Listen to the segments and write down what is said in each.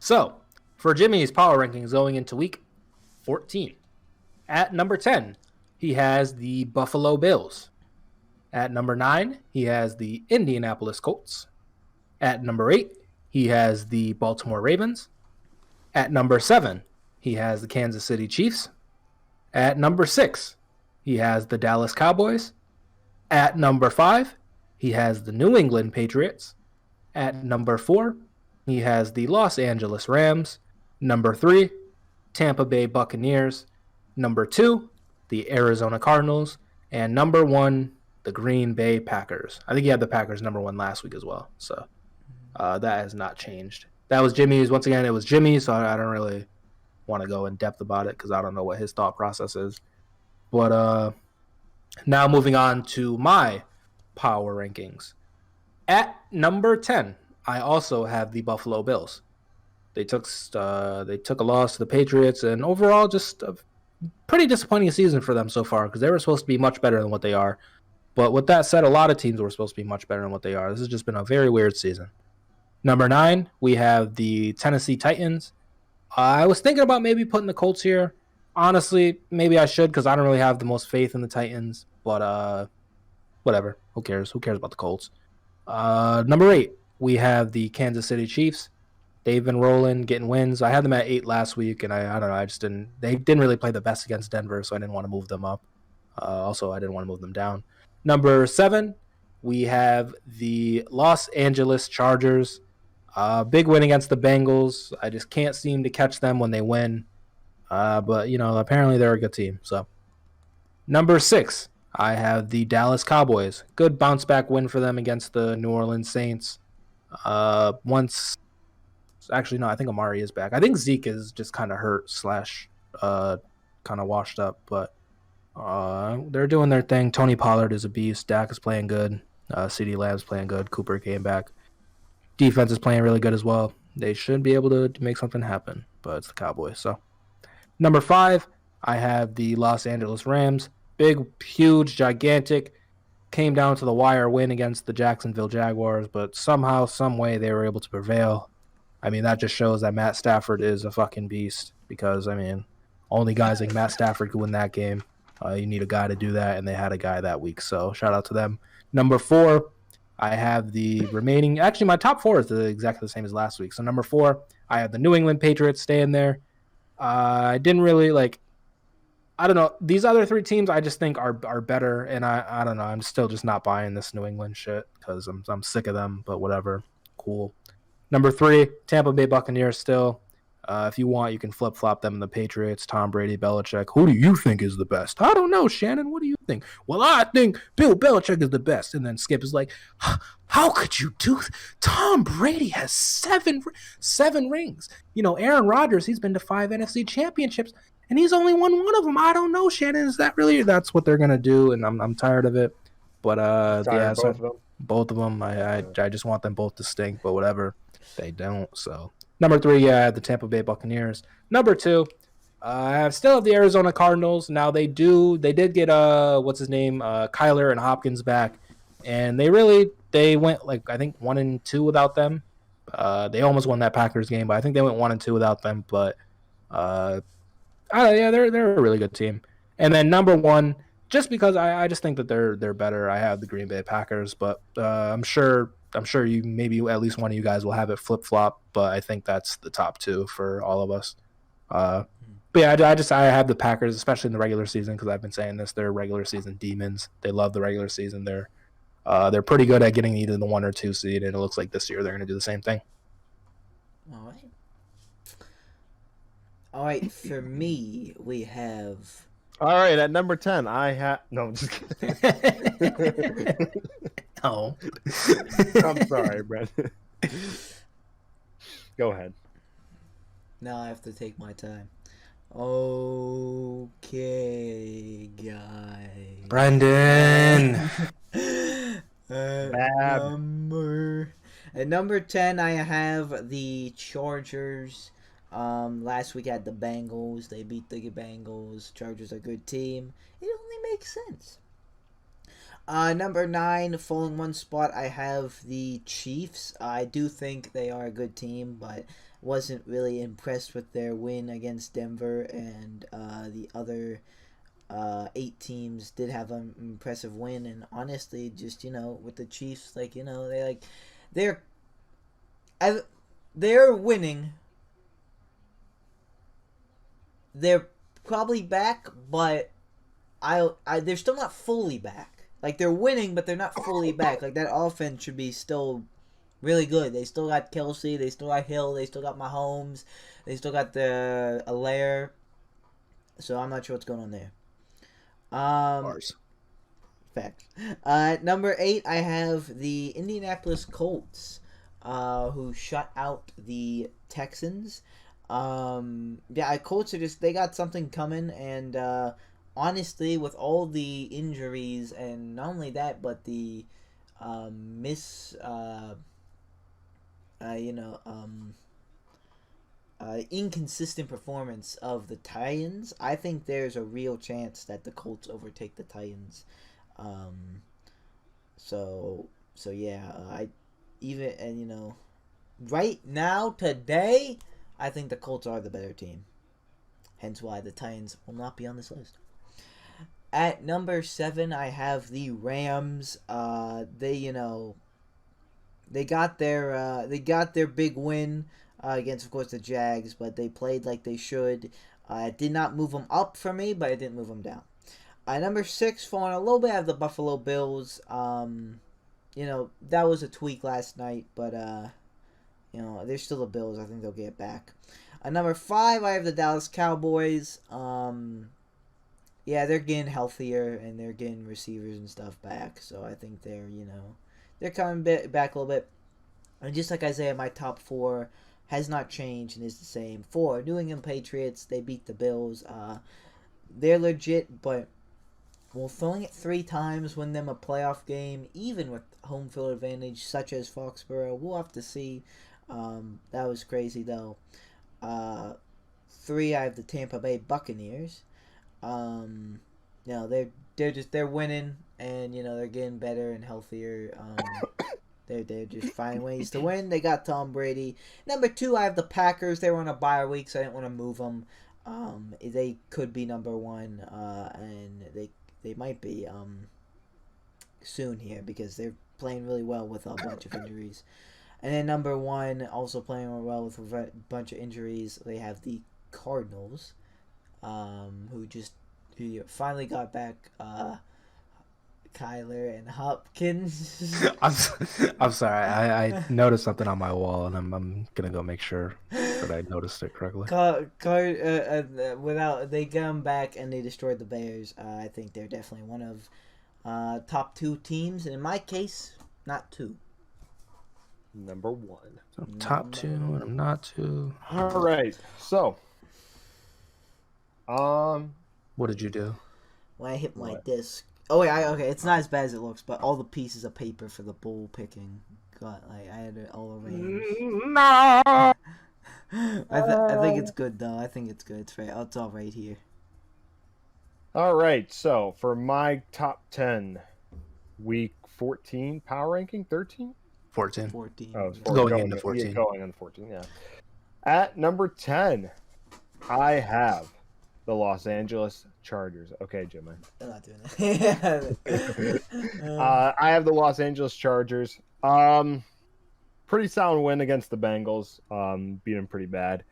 So, for Jimmy's power rankings going into week 14, at number 10, he has the Buffalo Bills. At number 9, he has the Indianapolis Colts. At number 8, he has the Baltimore Ravens. At number 7, he has the Kansas City Chiefs. At number 6, he has the Dallas Cowboys. At number 5, he has the New England Patriots. At number 4, he has the Los Angeles Rams. Number 3, Tampa Bay Buccaneers. Number 2, the Arizona Cardinals. And number 1, the Green Bay Packers. I think he had the Packers number 1 last week as well. So that has not changed. That was Jimmy's. Once again, it was Jimmy, so I don't really want to go in depth about it because I don't know what his thought process is. But now moving on to my power rankings. At number 10, I also have the Buffalo Bills. They took a loss to the Patriots, and overall just a pretty disappointing season for them so far because they were supposed to be much better than what they are. But with that said, a lot of teams were supposed to be much better than what they are. This has just been a very weird season. Number 9, we have the Tennessee Titans. I was thinking about maybe putting the Colts here. Honestly, maybe I should because I don't really have the most faith in the Titans. But whatever. Who cares? Who cares about the Colts? Number 8, we have the Kansas City Chiefs. They've been rolling, getting wins. I had them at 8 last week, and I don't know. They didn't really play the best against Denver, so I didn't want to move them up. Also, I didn't want to move them down. Number 7, we have the Los Angeles Chargers. Big win against the Bengals. I just can't seem to catch them when they win. But, apparently they're a good team. So, number 6, I have the Dallas Cowboys. Good bounce back win for them against the New Orleans Saints. Actually, no, I think Amari is back. I think Zeke is just kind of hurt / kind of washed up. But they're doing their thing. Tony Pollard is a beast. Dak is playing good. CeeDee Lamb's playing good. Cooper came back. Defense is playing really good as well. They should be able to make something happen, but it's the Cowboys. So, number 5, I have the Los Angeles Rams. Big, huge, gigantic. Came down to the wire win against the Jacksonville Jaguars, but somehow, some way, they were able to prevail. I mean, that just shows that Matt Stafford is a fucking beast because, only guys like Matt Stafford could win that game. You need a guy to do that, and they had a guy that week, so shout out to them. Number 4, I have the remaining – actually, my top 4 is exactly the same as last week. So, number 4, I have the New England Patriots staying there. I didn't really, I don't know. These other 3 teams I just think are better, and I don't know. I'm still just not buying this New England shit because I'm sick of them, but whatever. Cool. Number 3, Tampa Bay Buccaneers still. If you want, you can flip-flop them in the Patriots, Tom Brady, Belichick. Who do you think is the best? I don't know, Shannon. What do you think? Well, I think Bill Belichick is the best. And then Skip is like, how could you do that? Tom Brady has 7 rings. Aaron Rodgers, he's been to 5 NFC championships, and he's only won 1 of them. I don't know, Shannon. Is that really? That's what they're going to do, and I'm tired of it. But, yeah, so both of them. I just want them both to stink, but whatever. They don't, so... Number 3, yeah, the Tampa Bay Buccaneers. Number 2, I still have the Arizona Cardinals. Now they did get Kyler and Hopkins back, and they went I think 1-2 without them. They almost won that Packers game, but I think they went 1-2 without them. But yeah, they're a really good team. And then number 1, just because I just think that they're better. I have the Green Bay Packers, but I'm sure you maybe at least one of you guys will have it flip flop, but I think that's the top 2 for all of us. But yeah, I have the Packers, especially in the regular season, because I've been saying this. They're regular season demons. They love the regular season. They're pretty good at getting either the 1 or 2 seed, and it looks like this year they're going to do the same thing. All right. For me, we have. All right, at number 10, I have. No, I'm just kidding. Oh. I'm sorry, Brent. Go ahead. Now I have to take my time. Okay, guys. Brendan. At number 10, I have the Chargers. Last week I had the Bengals. They beat the Bengals. Chargers are a good team. It only makes sense. Number 9, falling 1 spot, I have the Chiefs. I do think they are a good team, but wasn't really impressed with their win against Denver, and the other 8 teams did have an impressive win. And honestly, just with the Chiefs, they're winning. They're probably back, but they're still not fully back. Like, they're winning, but they're not fully back. Like, that offense should be still really good. They still got Kelsey. They still got Hill. They still got Mahomes. They still got the Allaire. So I'm not sure what's going on there. Bars. Fact. Number 8, I have the Indianapolis Colts, who shut out the Texans. Colts are they got something coming, and honestly, with all the injuries, and not only that, but the inconsistent performance of the Titans, I think there's a real chance that the Colts overtake the Titans. Right now, today, I think the Colts are the better team. Hence why the Titans will not be on this list. At number 7, I have the Rams. They got their big win against, of course, the Jags, but they played like they should. It did not move them up for me, but it didn't move them down. Number 6, falling a little bit, I have the Buffalo Bills. That was a tweak last night, but they're still the Bills. I think they'll get back. Number 5, I have the Dallas Cowboys. They're getting healthier, and they're getting receivers and stuff back. So I think they're coming back a little bit. And just like Isaiah, my top 4 has not changed and is the same. 4, New England Patriots. They beat the Bills. They're legit, but will throwing it 3 times win them a playoff game, even with home field advantage such as Foxborough? We'll have to see. That was crazy, though. 3, I have the Tampa Bay Buccaneers. They're winning, and they're getting better and healthier. They're just finding ways to win. They got Tom Brady. Number 2, I have the Packers. They were on a bye week, so I didn't want to move them. They could be number 1, and they might be soon here because they're playing really well with a bunch of injuries. And then number 1, also playing well with a bunch of injuries, they have the Cardinals, who finally got back Kyler and Hopkins. I'm sorry. I noticed something on my wall, and I'm gonna go make sure that I noticed it correctly. They got them back and they destroyed the Bears. I think they're definitely one of top 2 teams, and in my case, not 2. Number 1. So top 2, and I'm not 2. All right. So, what did you do? When I hit my disc. Oh wait, okay. It's not as bad as it looks, but all the pieces of paper for the bull picking I had it all arranged. No. I think it's good though. I think it's good. It's all right here. All right. So for my top 10, week 14 power ranking, 13. 14. 14. Oh, Going into 14. Yeah, going into 14. Yeah. At number 10, I have the Los Angeles Chargers. Okay, Jimmy. I'm not doing that. I have the Los Angeles Chargers. Pretty sound win against the Bengals. Beat them pretty bad.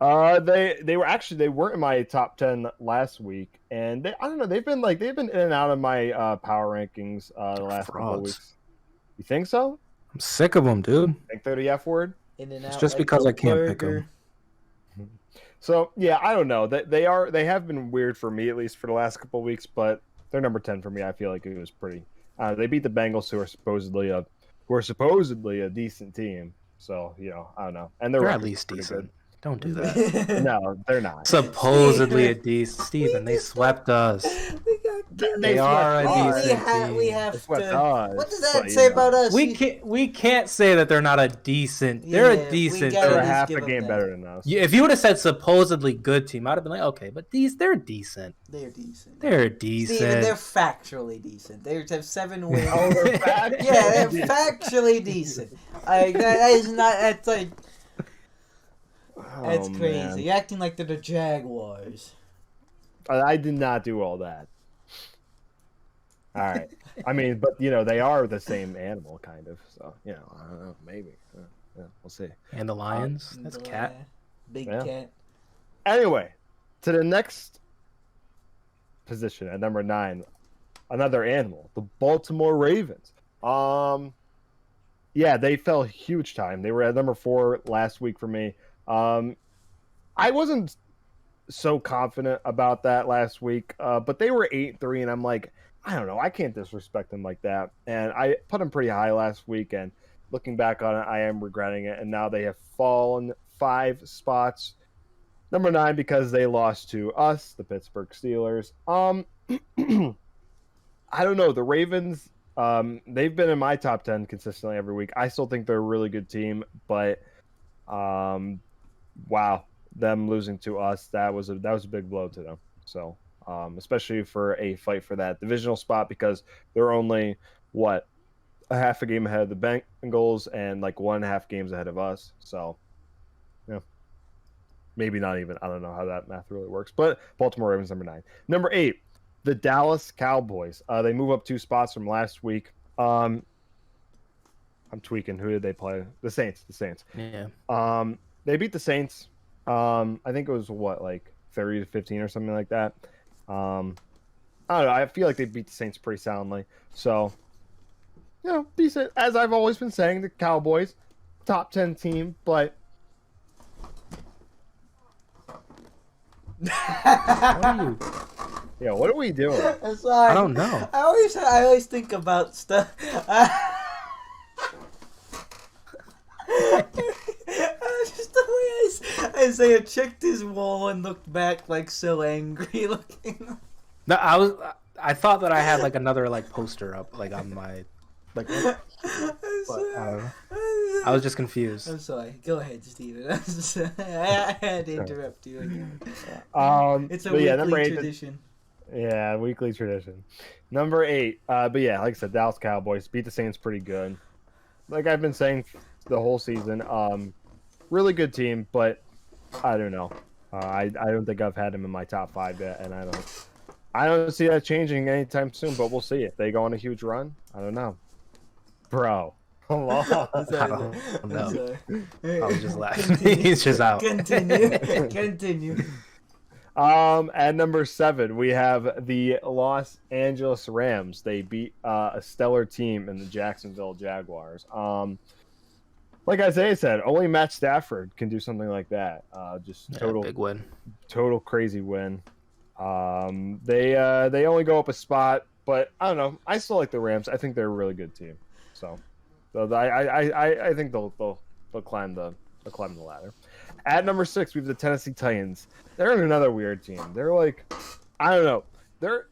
They weren't in my top 10 last week, and I don't know. They've been in and out of my power rankings the last couple of weeks. You think so? I'm sick of them, dude. Think they're the F word? In and It's out just like because a I can't burger. pick them. So yeah, I don't know. They have been weird for me, at least for the last couple of weeks, but they're number 10 for me. I feel like it was pretty. They beat the Bengals, who are supposedly a decent team. So I don't know. And They're at least decent. Good. Don't do that. No, they're not. Supposedly a decent. Steven, they swept us. They are a decent team. We have What to. What does that say about us? We can't say that they're not a decent. They're a decent. They're a least half give a them game that. better than us. If you would have said supposedly good team, I'd have been like, okay, but they're decent. They're decent. They're decent. Steven, they're factually decent. They have 7 wins. Oh, they're Yeah, they're factually decent. That is not. That's like That's crazy. Man. You're acting like they're the Jaguars. I did not do all that. All right. I mean, but they are the same animal, kind of. So I don't know, maybe. Yeah, we'll see. And the Lions. That's a cat. Big Yeah. cat. Anyway, to the next position at number 9, another animal, the Baltimore Ravens. Yeah, they fell huge time. They were at number 4 last week for me. I wasn't so confident about that last week, but they were 8-3, and I'm like, I don't know, I can't disrespect them like that. And I put them pretty high last week, and looking back on it, I am regretting it. And now they have fallen 5 spots. Number 9 because they lost to us, the Pittsburgh Steelers. I don't know, the Ravens. They've been in my top 10 consistently every week. I still think they're a really good team, but wow, them losing to us, that was a big blow to them. So especially for a fight for that divisional spot, because they're only a half a game ahead of the Bengals and like 1.5 games ahead of us. So maybe not even. I don't know how that math really works, but Baltimore Ravens number 9. Number 8. The Dallas Cowboys. They move up 2 spots from last week. I'm tweaking. Who did they play? The Saints. Yeah. They beat the Saints. I think it was 30-15 or something like that. I don't know. I feel like they beat the Saints pretty soundly. So, decent. As I've always been saying, the Cowboys, top 10 team, but. What are you? Yeah, what are we doing? I'm sorry. I don't know. I always think about stuff. Just the way Isaiah checked his wall and looked back like so angry looking. No, I thought that I had like another like poster up like on my like. But, I don't know. I was just confused. I'm sorry. Go ahead, Steven. I had to interrupt you again. It's a weekly tradition. Yeah, weekly tradition. Number 8. But yeah, like I said, Dallas Cowboys beat the Saints pretty good. Like I've been saying the whole season, really good team, but I don't know. I don't think I've had them in my top 5 yet, and I don't see that changing anytime soon. But we'll see if they go on a huge run. I don't know, bro. Come on. I don't know. I was just laughing. He's just out. Continue. At number 7, we have the Los Angeles Rams. They beat a stellar team in the Jacksonville Jaguars. Like Isaiah said, only Matt Stafford can do something like that. Big win, total crazy win. They only go up a spot, but I don't know. I still like the Rams. I think they're a really good team. So I think they'll climb the ladder. At number 6, we have the Tennessee Titans. They're another weird team. They're like, I don't know. They're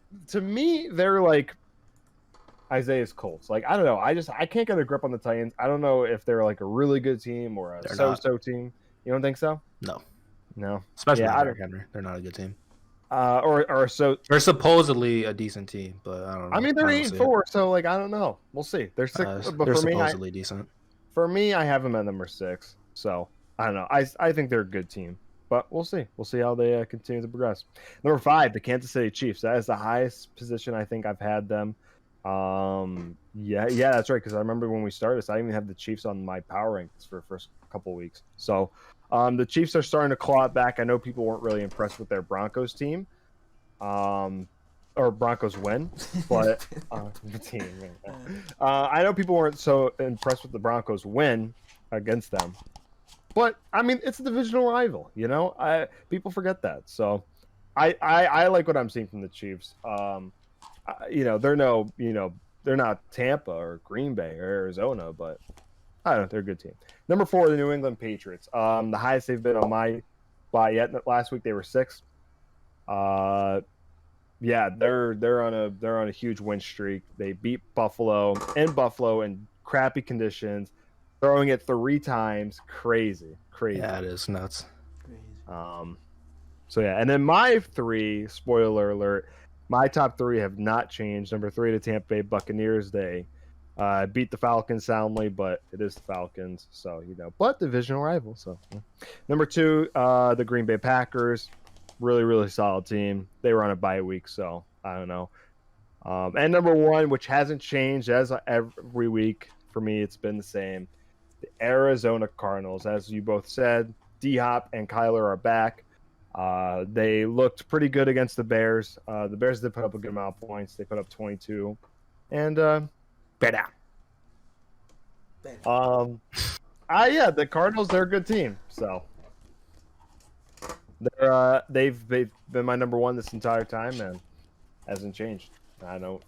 like Isaiah's Colts. Like, I don't know. I can't get a grip on the Titans. I don't know if they're like a really good team or a so-so team. You don't think so? No. Especially Derrick Henry. They're not a good team. They're supposedly a decent team, but I don't know. I mean, they're 8-4, so like I don't know. We'll see. They're 6, but they're for me, supposedly decent. For me, I have them at number 6. So I don't know. I think they're a good team, but we'll see. We'll see how they continue to progress. Number 5, the Kansas City Chiefs. That is the highest position I think I've had them. Yeah, that's right. Because I remember when we started this, I didn't even have the Chiefs on my power rankings for the first couple weeks. So the Chiefs are starting to claw it back. I know people weren't really impressed with their Broncos team, or Broncos win, but the team. I know people weren't so impressed with the Broncos win against them. But I mean, it's a divisional rival, people forget that. So I like what I'm seeing from the Chiefs. They're not Tampa or Green Bay or Arizona, but I don't know, they're a good team. Number 4, the New England Patriots. The highest they've been on my spot yet. Last week they were 6. They're on a huge win streak. They beat Buffalo in crappy conditions. Throwing it 3 times, crazy. Yeah, it is nuts. Crazy. And then my 3, spoiler alert, my top 3 have not changed. Number 3, the Tampa Bay Buccaneers. They Beat the Falcons soundly, but it is the Falcons, so but divisional rival. So number 2, the Green Bay Packers, really, really solid team. They were on a bye week, so I don't know. And number 1, which hasn't changed as every week for me, it's been the same. The Arizona Cardinals, as you both said, D-Hop and Kyler are back. They looked pretty good against the Bears. The Bears did put up a good amount of points. They put up 22, and Better. the Cardinals, they're a good team. So they've been my number 1 this entire time, and hasn't changed. I don't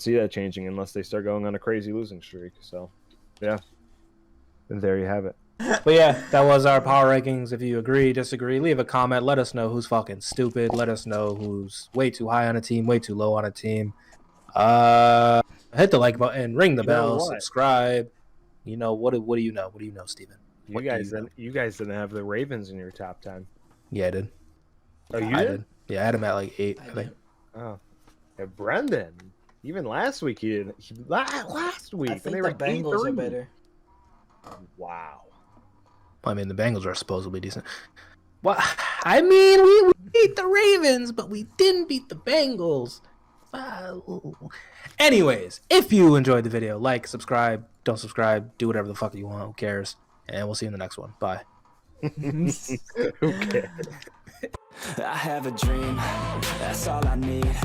see that changing unless they start going on a crazy losing streak. So yeah, and there you have it. But yeah, that was our power rankings. If you agree, disagree, leave a comment. Let us know who's fucking stupid. Let us know who's way too high on a team, way too low on a team. Hit the like button, ring the bell, subscribe. What do you know? What do you know, Steven? You guys didn't have the Ravens in your top 10. Yeah, I did. Oh, you did? Yeah, I had him at like 8, I think. Oh, yeah, Brendan. Even last week he didn't. Last week, I think the Bengals are better. Wow. I mean, the Bengals are supposedly decent. Well, I mean, we beat the Ravens, but we didn't beat the Bengals. Anyways, if you enjoyed the video, like, subscribe, don't subscribe, do whatever the fuck you want. Who cares? And we'll see you in the next one. Bye. Who cares? I have a dream, that's all I need.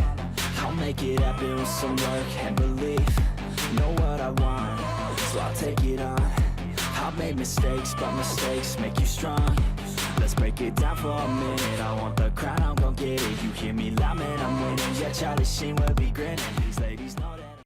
I'll make it happen with some work and belief. Know what I want, so I'll take it on. I'll make mistakes, but mistakes make you strong. Let's break it down for a minute. I want the crown, I'm gon' get it. You hear me loud, man, I'm winning. Yeah, Charlie Sheen will be grinning. These ladies know